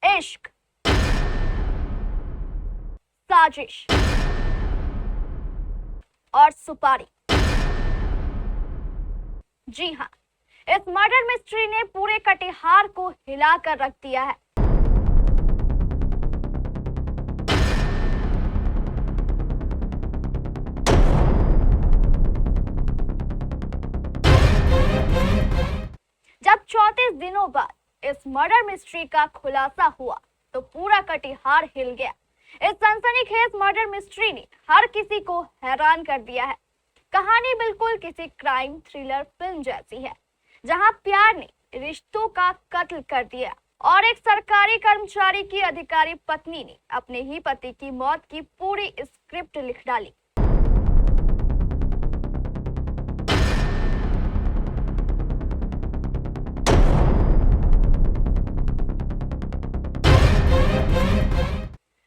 इश्क, साजिश और सुपारी। जी हाँ, इस मर्डर मिस्ट्री ने पूरे कटिहार को हिलाकर रख दिया है। जब 34 दिनों बाद इस मर्डर मिस्ट्री का खुलासा हुआ तो पूरा कटिहार हिल गया। इस सनसनीखेज मर्डर मिस्ट्री ने हर किसी को हैरान कर दिया है। कहानी बिल्कुल किसी क्राइम थ्रिलर फिल्म जैसी है, जहां प्यार ने रिश्तों का कत्ल कर दिया और एक सरकारी कर्मचारी की अधिकारी पत्नी ने अपने ही पति की मौत की पूरी स्क्रिप्ट लिख डाली।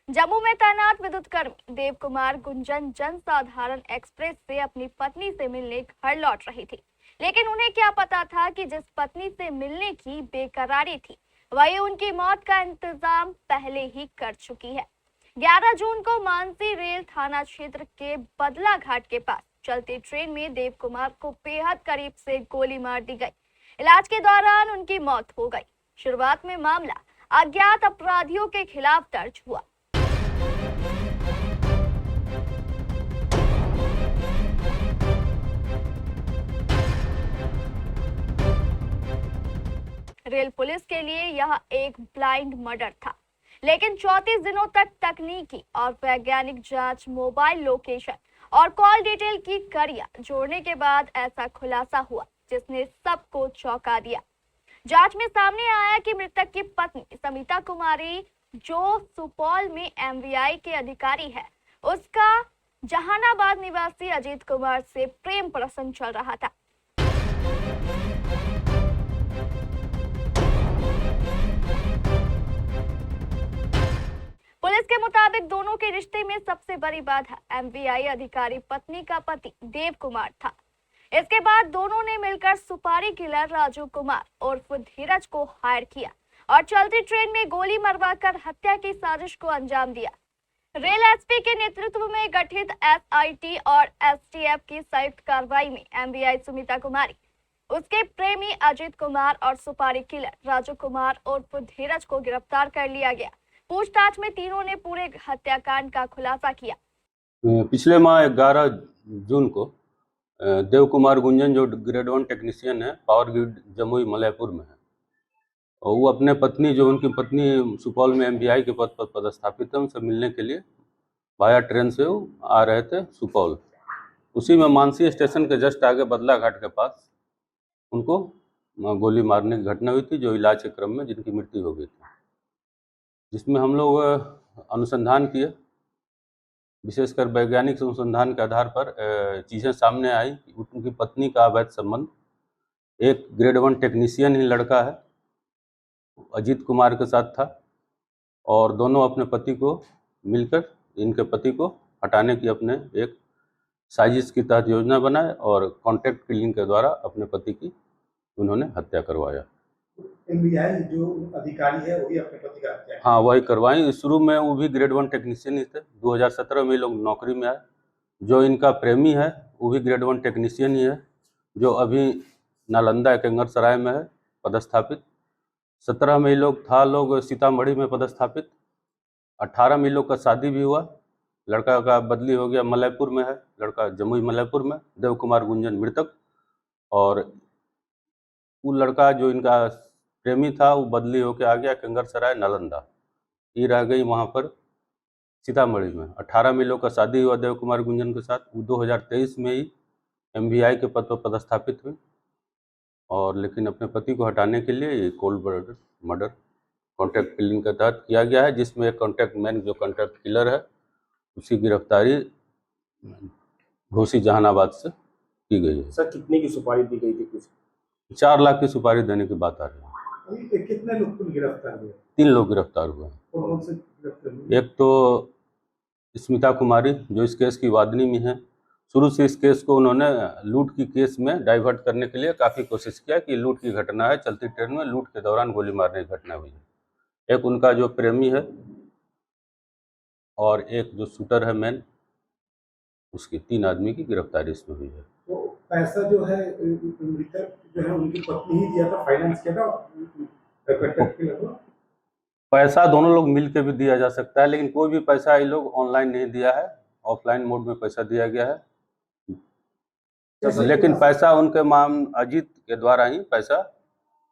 जम्मू में तैनात विद्युत कर्मी देव कुमार गुंजन जनसाधारण एक्सप्रेस से अपनी पत्नी से मिलने घर लौट रही थी, लेकिन उन्हें क्या पता था कि जिस पत्नी से मिलने की बेकरारी थी वही उनकी मौत का इंतजाम पहले ही कर चुकी है। 11 जून को मानसी रेल थाना क्षेत्र के बदला घाट के पास चलती ट्रेन में देव कुमार को बेहद करीब से गोली मार दी गई। इलाज के दौरान उनकी मौत हो गई। शुरुआत में मामला अज्ञात अपराधियों के खिलाफ दर्ज हुआ। रेल पुलिस के लिए यह एक ब्लाइंड मर्डर था, लेकिन 34 दिनों तक तकनीकी और वैज्ञानिक जांच, मोबाइल लोकेशन और कॉल डिटेल की कड़ियां जोड़ने के बाद ऐसा खुलासा हुआ जिसने सबको चौंका दिया। जांच में सामने आया कि मृतक की पत्नी समिता कुमारी, जो सुपौल में एमवीआई के अधिकारी है, उसका जहानाबाद निवासी अजीत कुमार से प्रेम प्रसंग चल रहा था। पुलिस के मुताबिक दोनों के रिश्ते में सबसे बड़ी बाधा एमवीआई अधिकारी पत्नी का पति देव कुमार था। इसके बाद दोनों ने मिलकर सुपारी किलर राजू कुमार उर्फ धीरज को हायर किया और चलती ट्रेन में गोली मरवाकर हत्या की साजिश को अंजाम दिया। रेल एसपी के नेतृत्व में गठित एसआईटी और एसटीएफ की संयुक्त कार्रवाई में एमवीआई सुमिता कुमारी, उसके प्रेमी अजीत कुमार और सुपारी किलर राजू कुमार उर्फ धीरज को गिरफ्तार कर लिया गया। पूछताछ में तीनों ने पूरे हत्याकांड का खुलासा किया। पिछले माह 11 जून को देव कुमार गुंजन, जो ग्रेड 1 टेक्नीशियन है, पावर ग्रिड जमुई मलयपुर में है, और वो अपने पत्नी, जो उनकी पत्नी सुपौल में एमवीआई के पद पर पदस्थापित है, उनसे मिलने के लिए वाया ट्रेन से वो आ रहे थे सुपौल। उसी में मानसी स्टेशन के जस्ट आगे बदला घाट के पास उनको गोली मारने की घटना हुई थी, जो इलाज के क्रम में जिनकी मृत्यु हो गई थी, जिसमें हम लोग अनुसंधान किए। विशेषकर वैज्ञानिक अनुसंधान के आधार पर चीज़ें सामने आई। उनकी पत्नी का अवैध संबंध एक ग्रेड 1 टेक्नीशियन ही लड़का है, अजीत कुमार के साथ था, और दोनों अपने पति को मिलकर इनके पति को हटाने की अपने एक साजिश के तहत योजना बनाए और कॉन्ट्रैक्ट किलिंग के द्वारा अपने पति की उन्होंने हत्या करवाया। एमवीआई जो अधिकारी है वही अपने पति का हत्या? हाँ, वही करवाई। शुरू में वो भी ग्रेड 1 टेक्नीशियन ही थे। 2017 में ये लोग नौकरी में आए। जो इनका प्रेमी है वो भी ग्रेड 1 टेक्नीशियन ही है, जो अभी नालंदा एकंगरसराय में है पदस्थापित। 17 में ये लोग सीतामढ़ी में पदस्थापित। 18 में ये लोग का शादी भी हुआ। लड़का का बदली हो गया, मलयपुर में है, लड़का जमुई मलयपुर में। देव कुमार गुंजन मृतक, और वो लड़का जो इनका प्रेमी था वो बदली होकर आ गया एकंगरसराय नालंदा। ये रह गई वहाँ पर सीतामढ़ी में। 18 में लोग का शादी हुआ देव कुमार गुंजन के साथ। वो 2023 में ही एमवीआई के पद पर पदस्थापित हुई, और लेकिन अपने पति को हटाने के लिए ये कोल्ड मर्डर कॉन्ट्रैक्ट किलिंग के तहत किया गया है, जिसमें एक कॉन्ट्रैक्ट मैन, जो कॉन्ट्रैक्ट किलर है, उसकी गिरफ्तारी घोसी जहानाबाद से की गई है। सर, कितने की सुपारी दी गई थी? कुछ 4 लाख की सुपारी देने की बात आ रही है। कितने लोग गिरफ्तार हुए? 3 लोग गिरफ्तार हुए हैं। कौन से गिरफ्तार हुए? एक तो स्मिता कुमारी, जो इस केस की वादनी में है। शुरू से इस केस को उन्होंने लूट की केस में डाइवर्ट करने के लिए काफ़ी कोशिश किया कि लूट की घटना है, चलती ट्रेन में लूट के दौरान गोली मारने की घटना हुई है। एक उनका जो प्रेमी है और एक जो शूटर है मेन, उसकी 3 आदमी की गिरफ्तारी इसमें हुई है। तो पैसा जो है मृतक जो है उनकी पत्नी ही दिया था, फाइनेंस किया था कंटेक्ट के लिए। पैसा दोनों लोग मिल के भी दिया जा सकता है, लेकिन कोई भी पैसा ये लोग ऑनलाइन नहीं दिया है, ऑफलाइन मोड में पैसा दिया गया है। लेकिन पैसा उनके माम अजीत के द्वारा ही पैसा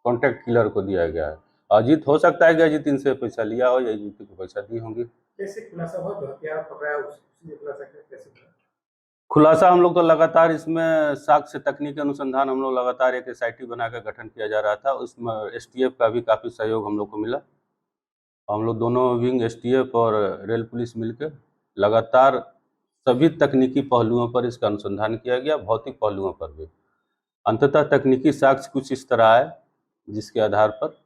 कॉन्ट्रैक्ट किलर को दिया गया है। अजीत हो सकता है कि अजीत इनसे पैसा लिया हो या अजीत को पैसा दी होंगी। कैसे खुलासा हुआ, जो हथियार पकड़ा उसने खुलासा किया, कैसे हुआ? खुलासा हम लोग तो लगातार इसमें साक्ष्य तकनीकी अनुसंधान हम लोग लगातार एक SIT बना कर गठन किया जा रहा था, उसमें STF का भी काफ़ी सहयोग हम लोग को मिला। हम लोग दोनों विंग STF और रेल पुलिस मिलकर लगातार सभी तकनीकी पहलुओं पर इसका अनुसंधान किया गया, भौतिक पहलुओं पर भी। अंततः तकनीकी साक्ष्य कुछ इस तरह आए जिसके आधार पर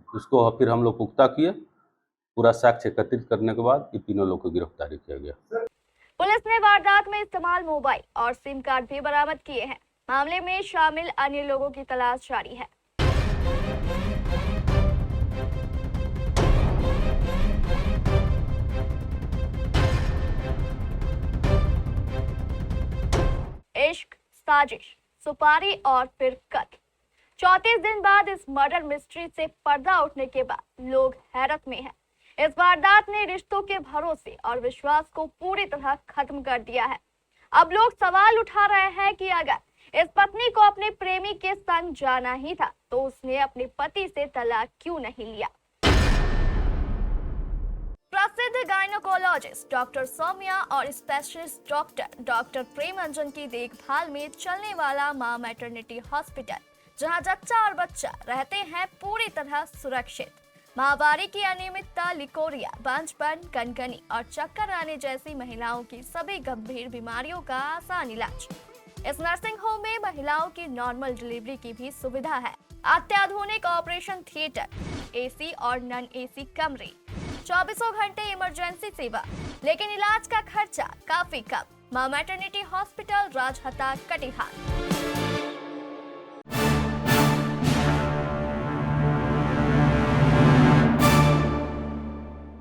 उसको फिर हम लोग पुख्ता किए। पूरा साक्ष्य एकत्रित करने के बाद ये तीनों लोग को गिरफ्तारी किया गया। पुलिस ने वारदात में इस्तेमाल मोबाइल और सिम कार्ड भी बरामद किए हैं। मामले में शामिल अन्य लोगों की तलाश जारी है। इश्क, साजिश, सुपारी और फिर कत्ल। 34 दिन बाद इस मर्डर मिस्ट्री से पर्दा उठने के बाद लोग हैरत में हैं। इस वारदात ने रिश्तों के भरोसे और विश्वास को पूरी तरह खत्म कर दिया है। अब लोग सवाल उठा रहे हैं कि अगर इस पत्नी को अपने प्रेमी के संग जाना ही था तो उसने अपने पति से तलाक क्यों नहीं लिया। प्रसिद्ध गायनोकोलॉजिस्ट डॉक्टर सौम्या और स्पेशलिस्ट डॉक्टर प्रेम अंजन की देखभाल में चलने वाला मां मैटरनिटी हॉस्पिटल, जहां जच्चा और बच्चा रहते हैं पूरी तरह सुरक्षित। माहवारी की अनियमितता, लिकोरिया, बांझपन, कनकनी और चक्कर आने जैसी महिलाओं की सभी गंभीर बीमारियों का आसान इलाज। इस नर्सिंग होम में महिलाओं की नॉर्मल डिलीवरी की भी सुविधा है। अत्याधुनिक ऑपरेशन थिएटर, AC और नॉन AC कमरे, 24 घंटे इमरजेंसी सेवा, लेकिन इलाज का खर्चा काफी कम। मां मैटरनिटी हॉस्पिटल, राजहता, कटिहार।